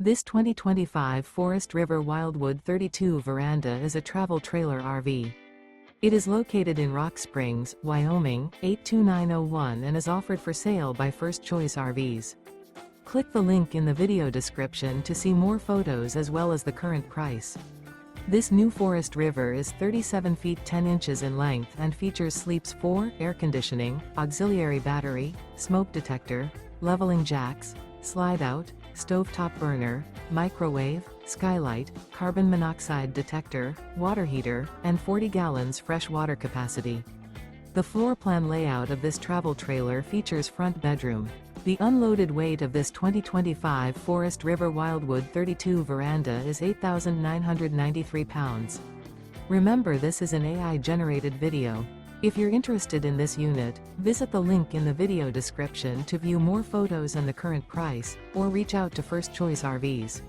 This 2025 Forest River Wildwood 32 Veranda is a travel trailer RV. It is located in Rock Springs, Wyoming, 82901 and is offered for sale by First Choice RVs. Click the link in the video description to see more photos as well as the current price. This new Forest River is 37 feet 10 inches in length and features sleeps 4, air conditioning, auxiliary battery, smoke detector, leveling jacks, slide out, stovetop burner, microwave, skylight, carbon monoxide detector, water heater, and 40 gallons fresh water capacity. The floor plan layout of this travel trailer features front bedroom. The unloaded weight of this 2025 Forest River Wildwood 32 Veranda is 8,993 pounds. Remember, this is an AI-generated video. If you're interested in this unit, visit the link in the video description to view more photos and the current price, or reach out to First Choice RVs.